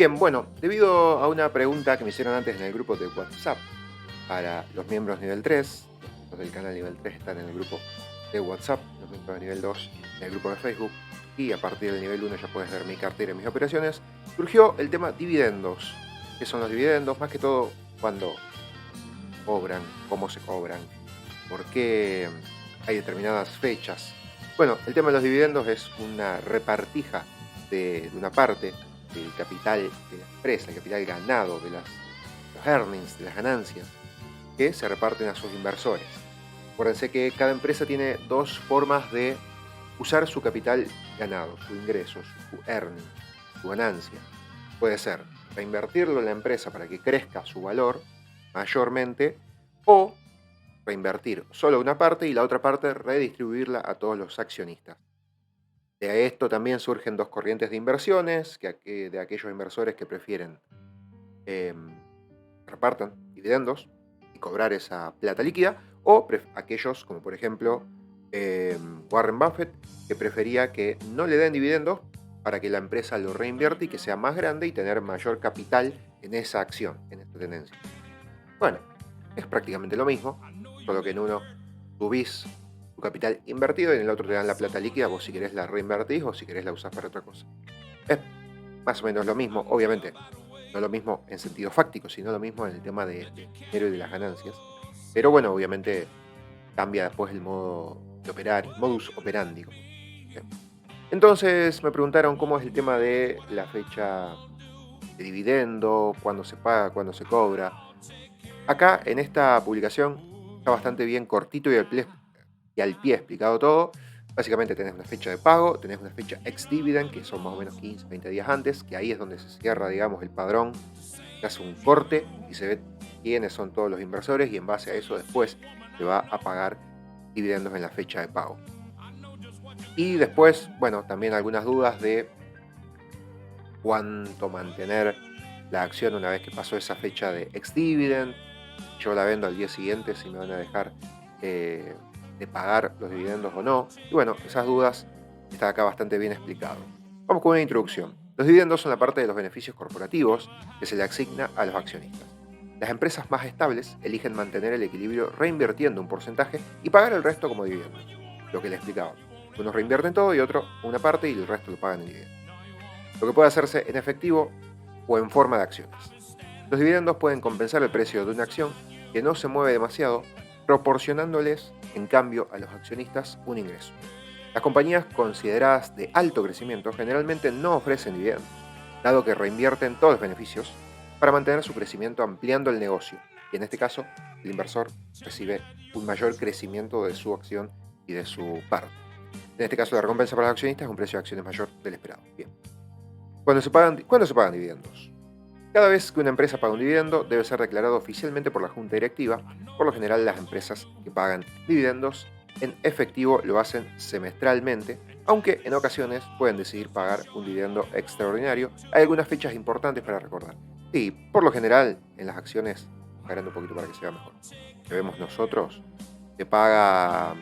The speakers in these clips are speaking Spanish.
Bien, bueno, debido a una pregunta que me hicieron antes en el grupo de WhatsApp para los miembros nivel 3, los del canal nivel 3 están en el grupo de WhatsApp, los miembros de nivel 2 en el grupo de Facebook, y a partir del nivel 1 ya puedes ver mi cartera y mis operaciones, surgió el tema dividendos. ¿Qué son los dividendos? Más que todo, cuando cobran, cómo se cobran, por qué hay determinadas fechas. Bueno, el tema de los dividendos es una repartija de una parte del capital de la empresa, el capital ganado, los earnings, de las ganancias, que se reparten a sus inversores. Acuérdense que cada empresa tiene dos formas de usar su capital ganado, su ingreso, su earning, su ganancia. Puede ser reinvertirlo en la empresa para que crezca su valor mayormente, o reinvertir solo una parte y la otra parte redistribuirla a todos los accionistas. De esto también surgen dos corrientes de inversiones, de aquellos inversores que prefieren em, repartan dividendos y cobrar esa plata líquida, o aquellos como por ejemplo Warren Buffett, que prefería que no le den dividendos para que la empresa lo reinvierte y que sea más grande y tener mayor capital en esa acción, en esta tendencia. Bueno, es prácticamente lo mismo, solo que en uno subís tu capital invertido y en el otro te dan la plata líquida. Vos si querés la reinvertís o si querés la usás para otra cosa. Es más o menos lo mismo, obviamente, no lo mismo en sentido fáctico, sino lo mismo en el tema de dinero y de las ganancias. Pero bueno, obviamente cambia después el modo de operar, el modus operandi. Entonces me preguntaron cómo es el tema de la fecha de dividendo, cuándo se paga, cuándo se cobra. Acá en esta publicación está bastante bien cortito y al pie explicado todo. Básicamente tenés una fecha de pago, tenés una fecha ex-dividend, que son más o menos 15, 20 días antes, que ahí es donde se cierra, digamos, el padrón, se hace un corte y se ve quiénes son todos los inversores, y en base a eso después se va a pagar dividendos en la fecha de pago. Y después, bueno, también algunas dudas de cuánto mantener la acción una vez que pasó esa fecha de ex-dividend. Yo la vendo al día siguiente, si me van a dejar de pagar los dividendos o no. Y bueno, esas dudas están acá bastante bien explicado. Vamos con una introducción. Los dividendos son la parte de los beneficios corporativos que se le asigna a los accionistas. Las empresas más estables eligen mantener el equilibrio reinvirtiendo un porcentaje y pagar el resto como dividendos. Lo que le explicaba. Unos reinvierten todo y otro una parte y el resto lo pagan en dividendos. Lo que puede hacerse en efectivo o en forma de acciones. Los dividendos pueden compensar el precio de una acción que no se mueve demasiado, proporcionándoles, en cambio, a los accionistas un ingreso. Las compañías consideradas de alto crecimiento generalmente no ofrecen dividendos, dado que reinvierten todos los beneficios para mantener su crecimiento ampliando el negocio, y en este caso, el inversor recibe un mayor crecimiento de su acción y de su parte. En este caso, la recompensa para los accionistas es un precio de acciones mayor del esperado. Bien. ¿Cuándo se pagan dividendos? Cada vez que una empresa paga un dividendo, debe ser declarado oficialmente por la junta directiva. Por lo general, las empresas que pagan dividendos en efectivo lo hacen semestralmente, aunque en ocasiones pueden decidir pagar un dividendo extraordinario. Hay algunas fechas importantes para recordar. Sí, por lo general, en las acciones, agrando un poquito para que se vea mejor, que vemos nosotros, se paga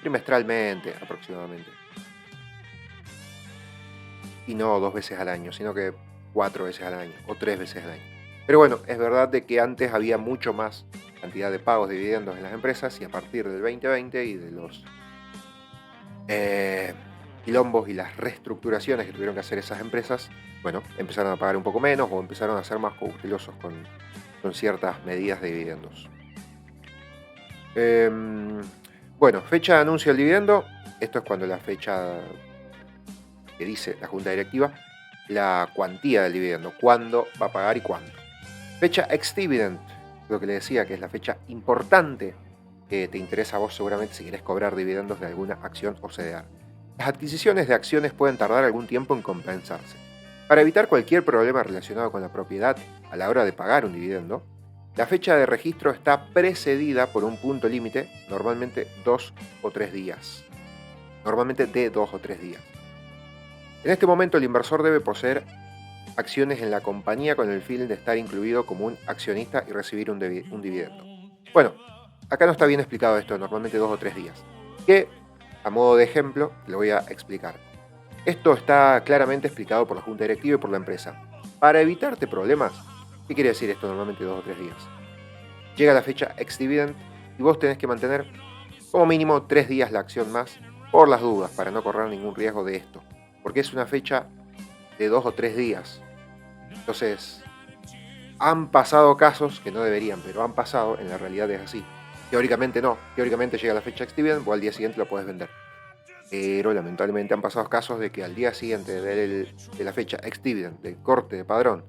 trimestralmente aproximadamente. Y no 2 veces al año, sino que 4 veces al año o 3 veces al año. Pero bueno, es verdad de que antes había mucho más cantidad de pagos de dividendos en las empresas, y a partir del 2020 y de los quilombos y las reestructuraciones que tuvieron que hacer esas empresas, bueno, empezaron a pagar un poco menos o empezaron a ser más cautelosos con ciertas medidas de dividendos. Bueno, fecha de anuncio del dividendo. Esto es cuando la fecha que dice la junta directiva la cuantía del dividendo, cuándo va a pagar y cuándo. Fecha ex-dividend, lo que le decía, que es la fecha importante que te interesa a vos seguramente si querés cobrar dividendos de alguna acción o CDR. Las adquisiciones de acciones pueden tardar algún tiempo en compensarse. Para evitar cualquier problema relacionado con la propiedad a la hora de pagar un dividendo, la fecha de registro está precedida por un punto límite, normalmente 2 o 3 días. Normalmente de 2 o 3 días. En este momento el inversor debe poseer acciones en la compañía con el fin de estar incluido como un accionista y recibir un dividendo. Bueno, acá no está bien explicado esto, normalmente 2 o 3 días. Que, a modo de ejemplo, le voy a explicar. Esto está claramente explicado por la junta directiva y por la empresa. para evitarte problemas, ¿qué quiere decir esto? Normalmente 2 o 3 días. Llega la fecha ex-dividend y vos tenés que mantener como mínimo 3 días la acción más por las dudas, para no correr ningún riesgo de esto. Porque es una fecha de 2 o 3 días. Entonces, han pasado casos que no deberían, pero han pasado, en la realidad es así. Teóricamente no, teóricamente llega la fecha ex-dividend, vos al día siguiente lo podés vender. Pero lamentablemente han pasado casos de que al día siguiente de la fecha ex-dividend, del corte de padrón,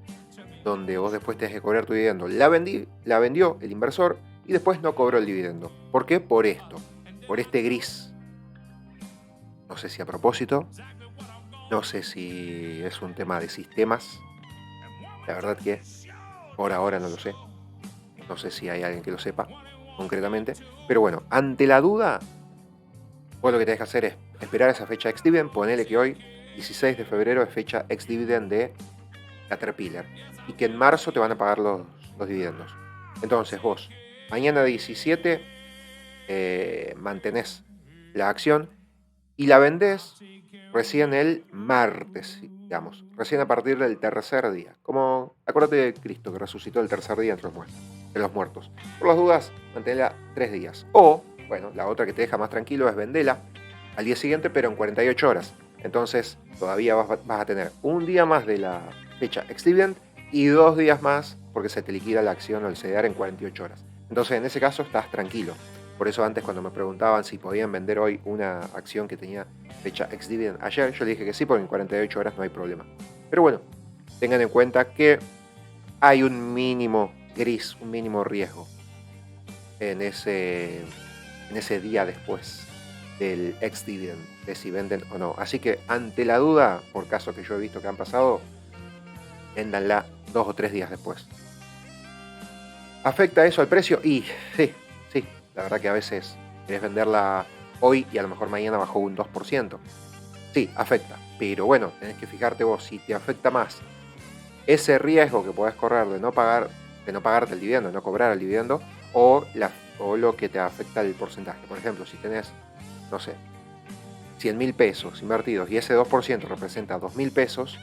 donde vos después tenés que cobrar tu dividendo, la vendió el inversor y después no cobró el dividendo. ¿Por qué? Por esto, por este gris. No sé si a propósito, no sé si es un tema de sistemas, la verdad que por ahora no lo sé. No sé si hay alguien que lo sepa concretamente, pero bueno, ante la duda, vos lo que tenés que hacer es esperar esa fecha ex-dividend, ponele que hoy, 16 de febrero, es fecha ex-dividend de Caterpillar y que en marzo te van a pagar los dividendos. Entonces vos, mañana 17, mantenés la acción y la vendés recién el martes, digamos, recién a partir del tercer día. Como, acuérdate de Cristo que resucitó el tercer día entre los muertos. Por las dudas, manténla 3 días. O, bueno, la otra que te deja más tranquilo es vendela al día siguiente, pero en 48 horas. Entonces, todavía vas a tener un día más de la fecha ex-dividend y 2 días más porque se te liquida la acción o el CDR en 48 horas. Entonces, en ese caso, estás tranquilo. Por eso antes cuando me preguntaban si podían vender hoy una acción que tenía fecha ex-dividend ayer, yo le dije que sí, porque en 48 horas no hay problema. Pero bueno, tengan en cuenta que hay un mínimo gris, un mínimo riesgo en ese día después del ex-dividend, de si venden o no. Así que ante la duda, por caso que yo he visto que han pasado, véndanla 2 o 3 días después. ¿Afecta eso al precio? Y sí, la verdad que a veces querés venderla hoy y a lo mejor mañana bajó un 2%. Sí, afecta, pero bueno, tenés que fijarte vos si te afecta más ese riesgo que podés correr de no pagarte el dividendo, de no cobrar el dividendo, o lo que te afecta el porcentaje. Por ejemplo, si tenés, no sé, 100.000 pesos invertidos y ese 2% representa 2.000 pesos,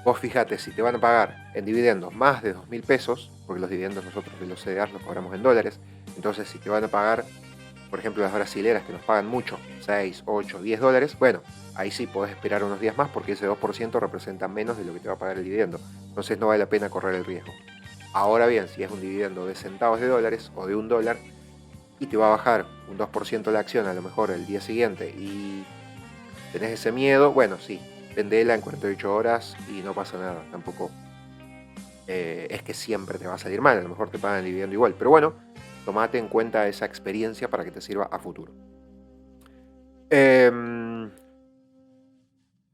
vos fíjate si te van a pagar en dividendos más de 2.000 pesos, porque los dividendos nosotros de los CDRs los cobramos en dólares, entonces si te van a pagar, por ejemplo, las brasileras que nos pagan mucho, 6, 8, 10 dólares, bueno, ahí sí podés esperar unos días más porque ese 2% representa menos de lo que te va a pagar el dividendo, entonces no vale la pena correr el riesgo. Ahora bien, si es un dividendo de centavos de dólares o de $1 y te va a bajar un 2% la acción a lo mejor el día siguiente y tenés ese miedo, bueno, sí, vendela en 48 horas y no pasa nada, tampoco es que siempre te va a salir mal, a lo mejor te pagan el dividendo igual, pero bueno, tomate en cuenta esa experiencia para que te sirva a futuro.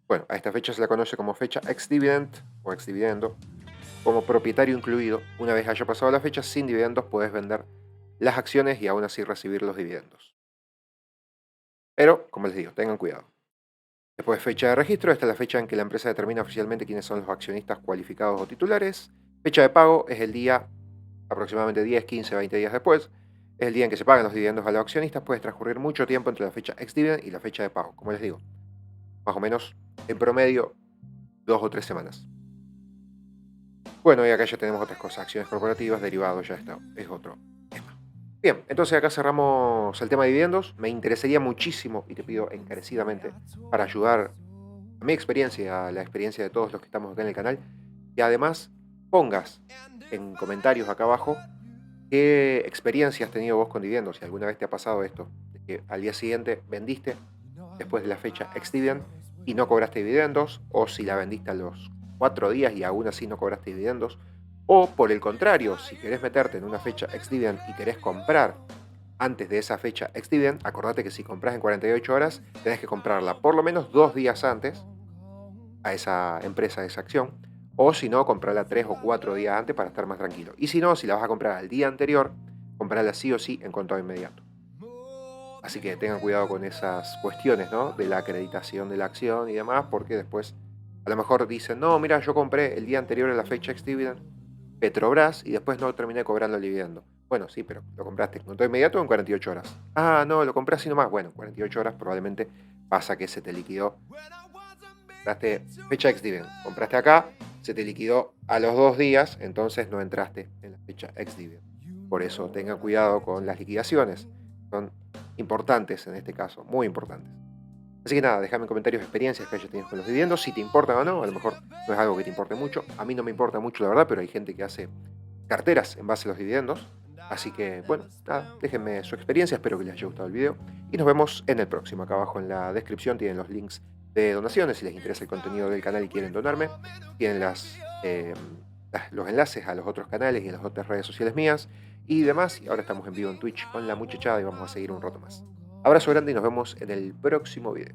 Bueno, a esta fecha se la conoce como fecha ex-dividend o ex-dividendo. Como propietario incluido, una vez haya pasado la fecha sin dividendos, puedes vender las acciones y aún así recibir los dividendos. Pero, como les digo, tengan cuidado. Después, fecha de registro, esta es la fecha en que la empresa determina oficialmente quiénes son los accionistas cualificados o titulares. Fecha de pago es el día, aproximadamente 10, 15, 20 días después. Es el día en que se pagan los dividendos a los accionistas. Puede transcurrir mucho tiempo entre la fecha ex-dividend y la fecha de pago, como les digo. Más o menos, en promedio, 2 o 3 semanas. Bueno, y acá ya tenemos otras cosas, acciones corporativas, derivados, ya está, es otro tema. Bien, entonces acá cerramos el tema de dividendos. Me interesaría muchísimo, y te pido encarecidamente, para ayudar a mi experiencia, a la experiencia de todos los que estamos acá en el canal, y además pongas en comentarios acá abajo qué experiencia has tenido vos con dividendos, si alguna vez te ha pasado esto, de que al día siguiente vendiste después de la fecha ex-dividend y no cobraste dividendos, o si la vendiste a los 4 días y aún así no cobraste dividendos, o por el contrario, si querés meterte en una fecha ex-dividend y querés comprar antes de esa fecha ex-dividend, acordate que si compras en 48 horas, tenés que comprarla por lo menos 2 días antes a esa empresa, a esa acción, o si no, comprarla 3 o 4 días antes para estar más tranquilo. Y si no, si la vas a comprar al día anterior, comprarla sí o sí en contado inmediato. Así que tengan cuidado con esas cuestiones, ¿no? De la acreditación de la acción y demás, porque después a lo mejor dicen, no, mira, yo compré el día anterior a la fecha ex-dividend Petrobras y después no terminé cobrando el dividendo. Bueno, sí, pero lo compraste en contado inmediato o en 48 horas. Ah, no, lo compré así nomás. Bueno, en 48 horas probablemente pasa que se te liquidó. Compraste fecha ex-dividend, compraste acá se te liquidó a los 2 días, entonces no entraste en la fecha ex dividend. Por eso tengan cuidado con las liquidaciones. Son importantes en este caso, muy importantes. Así que nada, déjame en comentarios experiencias que hayas tenido con los dividendos, si te importan o no. A lo mejor no es algo que te importe mucho. A mí no me importa mucho, la verdad, pero hay gente que hace carteras en base a los dividendos. Así que, bueno, nada, déjenme su experiencia, espero que les haya gustado el video. Y nos vemos en el próximo. Acá abajo en la descripción tienen los links de donaciones, si les interesa el contenido del canal y quieren donarme. Tienen los enlaces a los otros canales y a las otras redes sociales mías y demás. Y ahora estamos en vivo en Twitch con la muchachada y vamos a seguir un rato más. Abrazo grande y nos vemos en el próximo video.